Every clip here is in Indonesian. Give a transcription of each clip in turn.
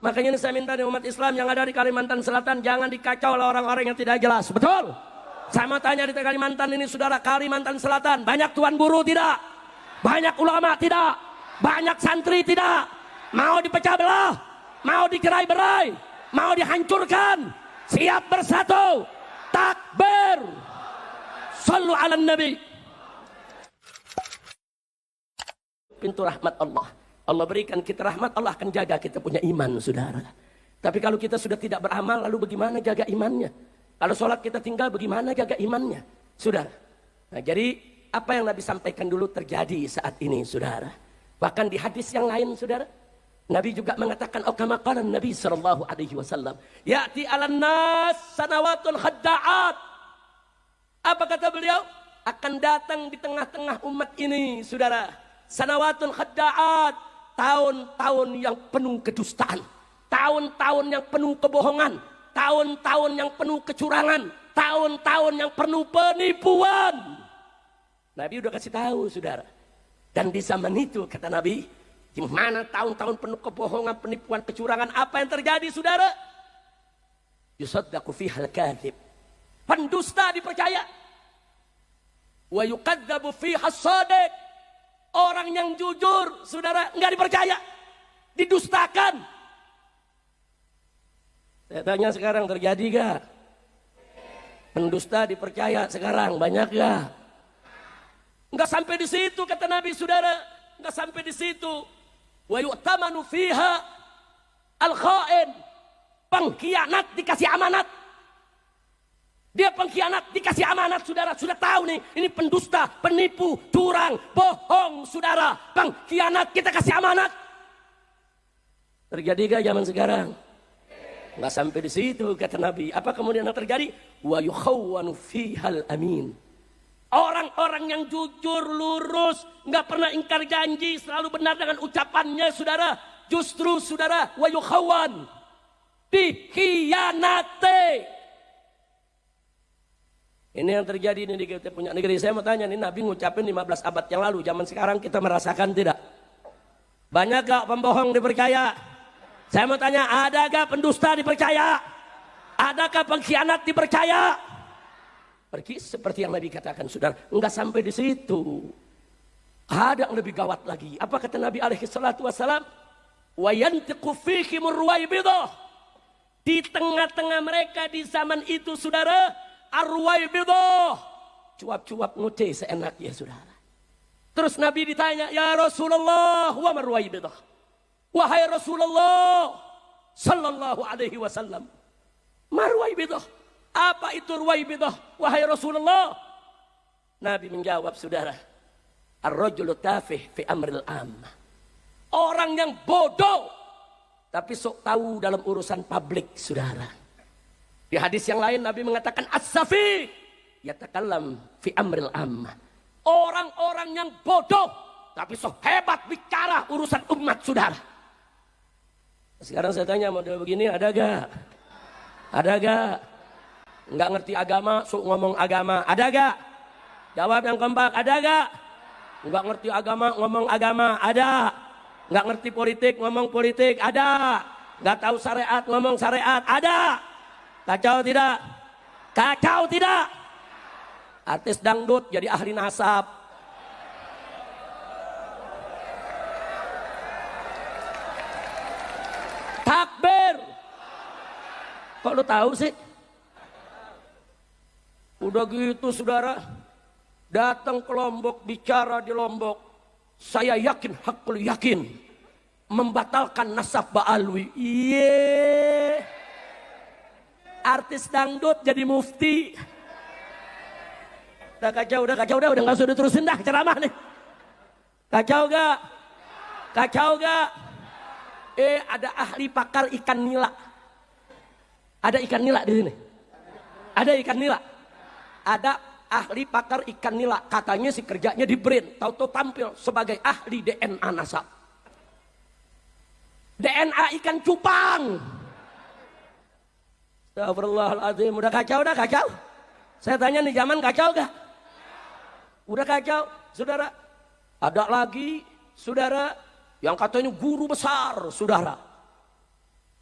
Makanya ini saya minta nih umat Islam yang ada di Kalimantan Selatan, jangan dikacau oleh orang-orang yang tidak jelas. Betul? Saya mau tanya di Kalimantan ini, saudara, Kalimantan Selatan, banyak tuan guru tidak? Banyak ulama tidak? Banyak santri tidak? Mau dipecah belah? Mau dicerai-berai? Mau dihancurkan? Siap bersatu? Takbir! Sallu ala Nabi. Pintu rahmat Allah. Allah berikan kita rahmat, Allah akan jaga kita punya iman, saudara. Tapi kalau kita sudah tidak beramal, lalu bagaimana jaga imannya? Kalau sholat kita tinggal, bagaimana jaga imannya? Saudara. Nah, jadi apa yang Nabi sampaikan dulu terjadi saat ini, saudara. Bahkan di hadis yang lain, saudara, Nabi juga mengatakan, kama qala Nabi sallallahu alaihi wasallam, ya'ti 'alan nas sanawatun khadda'at. Apa kata beliau? Akan datang di tengah-tengah umat ini, saudara, sanawatun khadda'at, tahun-tahun yang penuh kedustaan, tahun-tahun yang penuh kebohongan, tahun-tahun yang penuh kecurangan, tahun-tahun yang penuh penipuan. Nabi udah kasih tahu, saudara. Dan di zaman itu, kata Nabi, di mana tahun-tahun penuh kebohongan, penipuan, kecurangan, apa yang terjadi, saudara? Yusaddaqu fihal kadhib. Pendusta dipercaya. Wa yukadzabu fihas shadiq. Orang yang jujur, saudara, enggak dipercaya. Didustakan. Saya tanya sekarang, terjadi gak? Pendusta dipercaya sekarang, banyak gak? Enggak sampai di situ, kata Nabi, saudara. Enggak sampai di situ. Wa yu'tamanu fiha al-kha'in. Pengkhianat dikasih amanat. Dia pengkhianat dikasih amanat, saudara. Sudah tahu nih, ini pendusta, penipu, curang, bohong, saudara. Pengkhianat, kita kasih amanat. Terjadi gak zaman sekarang? Enggak sampai di situ, kata Nabi. Apa kemudian yang terjadi? Wa yukhawwanu fihal amin. Orang-orang yang jujur, lurus, nggak pernah ingkar janji, selalu benar dengan ucapannya, saudara. Justru, saudara, wa yukhawwan, dikhianati. Ini yang terjadi ini di kita punya negeri. Saya mau tanya, ini Nabi ngucapin 15 abad yang lalu. Zaman sekarang kita merasakan tidak? Banyak gak pembohong dipercaya? Saya mau tanya, adakah pendusta dipercaya? Adakah pengkhianat dipercaya? Pergi seperti yang Nabi katakan, saudara. Enggak sampai di situ. Ada yang lebih gawat lagi. Apa kata Nabi alaihi salatu wassalam? Wa yantiqu fihimur ruwaibidah. Di tengah-tengah mereka di zaman itu, saudara, ar-ruwaibidah. Cuap-cuap ngoceh seenaknya, saudara. Terus Nabi ditanya, ya Rasulullah, wa marruwaibidah. Wahai Rasulullah sallallahu alaihi wasallam, marwaibidah, apa itu ruwaibidah, wahai Rasulullah? Nabi menjawab, saudara, ar-rajulu tafih fi amril ammah. Orang yang bodoh tapi sok tahu dalam urusan publik, saudara. Di hadis yang lain Nabi mengatakan as-safih yatakallam fi amril ammah. Orang-orang yang bodoh tapi sok hebat bicara urusan umat, saudara. Sekarang saya tanya, model begini ada gak? Ada gak? Nggak ngerti agama, sok ngomong agama, ada gak? Jawab yang kompak, ada gak? Nggak ngerti agama, ngomong agama, ada. Nggak ngerti politik, ngomong politik, ada. Nggak tahu syariat, ngomong syariat, ada. Kacau tidak? Kacau tidak? Artis dangdut jadi ahli nasab. Takbir. Kok lu tahu sih? Udah gitu, saudara, datang ke Lombok, bicara di Lombok. Saya yakin, hakul yakin, membatalkan nasab Ba'alwi. Iye. Artis dangdut jadi mufti. Udah kacau, udah nggak usah diterusin dah ceramah nih. Kacau gak? Kacau gak? Ada ahli pakar ikan nila. Ada ikan nila di sini. Ada ikan nila. Ada ahli pakar ikan nila. Katanya si kerjanya di BRIN. Tahu-tahu tampil sebagai ahli DNA nasab. DNA ikan cupang. Astagfirullahaladzim. Udah kacau. Saya tanya nih, zaman kacau gak? Udah kacau, saudara. Ada lagi, saudara, yang katanya guru besar, saudara.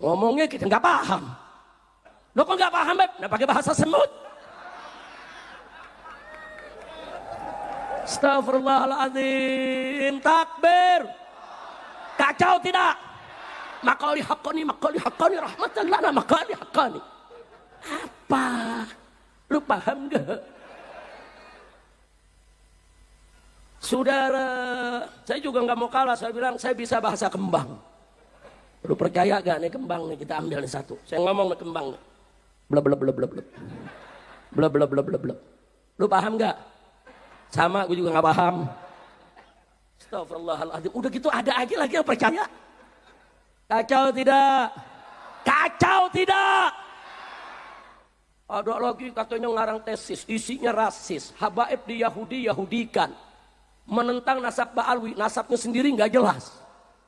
Ngomongnya kita nggak paham. Lo kok nggak paham, Beb? Nah, pakai bahasa semut. Astagfirullahaladzim. Takbir. Kacau tidak? Makali hakani rahmatan lana makali hakani. Apa? Lu paham gak? Saudara, saya juga nggak mau kalah. Saya bilang saya bisa bahasa kembang. Lu percaya gak nih kembang nih, kita ambil nih satu. Saya ngomong nih kembang nih. Blab blab blab blab blab. Blab blab blab blab blab. Lu paham gak? Sama, gue juga gak paham. Astagfirullahaladzim. Udah gitu ada aja lagi yang percaya. Kacau tidak? Kacau tidak? Ada lagi katanya ngarang tesis, isinya rasis. Habaib di Yahudikan. Menentang nasab Ba'alwi, nasabnya sendiri gak jelas.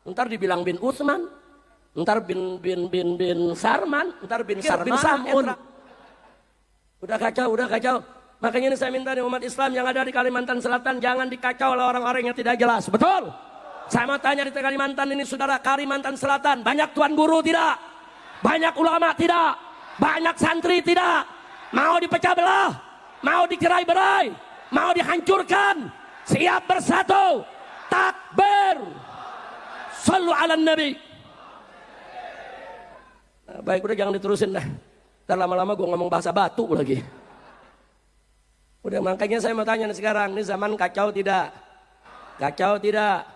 Ntar dibilang bin Utsman, ntar bin Sarman, ntar bin Samun. Udah kacau. Makanya ini saya minta nih umat Islam yang ada di Kalimantan Selatan jangan dikacau oleh orang-orang yang tidak jelas. Betul? Saya mau tanya di Kalimantan ini saudara, Kalimantan Selatan banyak tuan guru tidak? Banyak ulama tidak? Banyak santri tidak? Mau dipecah belah? Mau dicerai-berai? Mau dihancurkan? Siap bersatu? Takbir! Sallu ala Nabi. Nah, baik udah jangan diterusin dah. Ntar lama-lama gue ngomong bahasa batu lagi. Udah makanya saya mau tanya nih sekarang, ini zaman kacau tidak? Kacau tidak?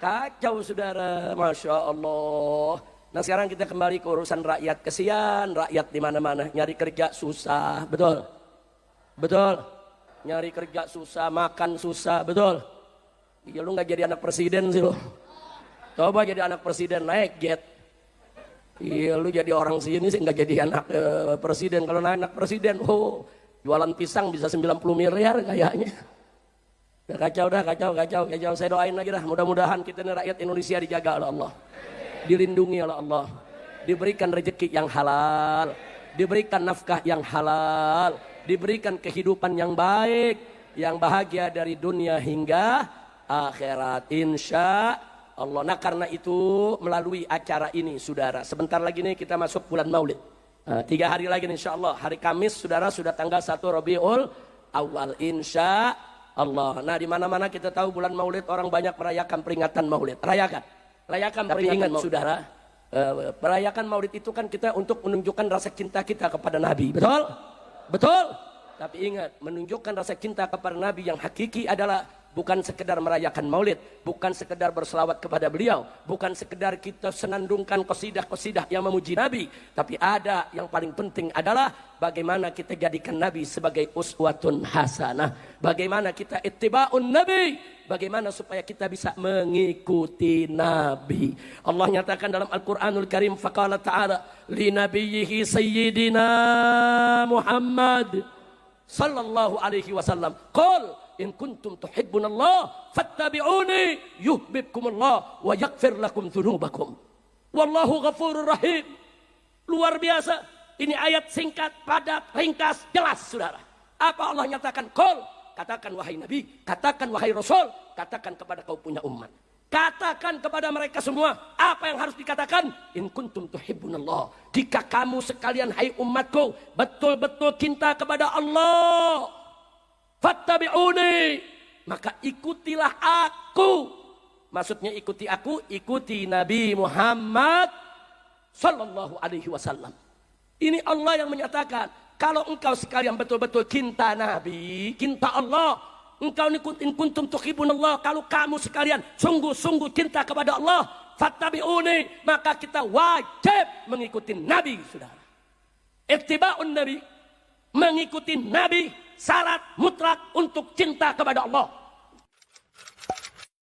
Kacau saudara, Masya Allah. Nah sekarang kita kembali ke urusan rakyat. Kesian rakyat di mana-mana, nyari kerja susah, betul? Betul? Nyari kerja susah, makan susah, betul? Iya lu gak jadi anak presiden sih lo. Coba jadi anak presiden, naik jet. Iya lu jadi orang sini sih gak jadi anak presiden. Kalau naik anak presiden, jualan pisang bisa 90 miliar kayaknya. Udah kacau. Saya doain lagi dah. Mudah-mudahan kita ini rakyat Indonesia dijaga oleh Allah. Dilindungi oleh Allah. Diberikan rezeki yang halal. Diberikan nafkah yang halal. Diberikan kehidupan yang baik. Yang bahagia dari dunia hingga akhirat. Insya Allah. Nah karena itu melalui acara ini saudara. Sebentar lagi nih kita masuk bulan Maulid. 3 hari lagi insya Allah. Hari Kamis saudara sudah tanggal 1 Rabiul Awal insya Allah. Nah di mana-mana kita tahu bulan Maulid orang banyak merayakan peringatan Maulid. Rayakan tapi ingat Maulid. Saudara, merayakan Maulid itu kan kita untuk menunjukkan rasa cinta kita kepada Nabi. Betul. Tapi ingat, menunjukkan rasa cinta kepada Nabi yang hakiki adalah bukan sekedar merayakan Maulid, bukan sekedar berselawat kepada beliau, bukan sekedar kita senandungkan qasidah-qasidah yang memuji Nabi, tapi ada yang paling penting adalah bagaimana kita jadikan Nabi sebagai uswatun hasanah, bagaimana kita ittiba'un Nabi, bagaimana supaya kita bisa mengikuti Nabi. Allah nyatakan dalam Al-Qur'anul Karim, faqala ta'ala li nabiyhi sayyidina Muhammad sallallahu alaihi wasallam, qul in kuntum tuhibbunallah fattabi'uni yuhibbukumullah wa yaghfir lakum dzunubakum wallahu ghafurur rahim. Luar biasa. Ini ayat singkat, padat, ringkas, jelas saudara. Apa Allah nyatakan? Qul, katakan wahai Nabi, katakan wahai Rasul, katakan kepada kau punya umat. Katakan kepada mereka semua apa yang harus dikatakan. In kuntum tuhibbunallah, jika kamu sekalian hai umatku betul-betul cinta kepada Allah, fattabi'uni, maka ikutilah aku. Maksudnya ikuti aku, ikuti Nabi Muhammad sallallahu alaihi wasallam. Ini Allah yang menyatakan, kalau engkau sekalian betul-betul cinta Nabi, cinta Allah, engkau in kuntum tuhibbunallah, kalau kamu sekalian sungguh-sungguh cinta kepada Allah, fattabi'uni, maka kita wajib mengikuti Nabi, saudara. Ittiba'un Nabi, mengikuti Nabi, syarat mutlak untuk cinta kepada Allah.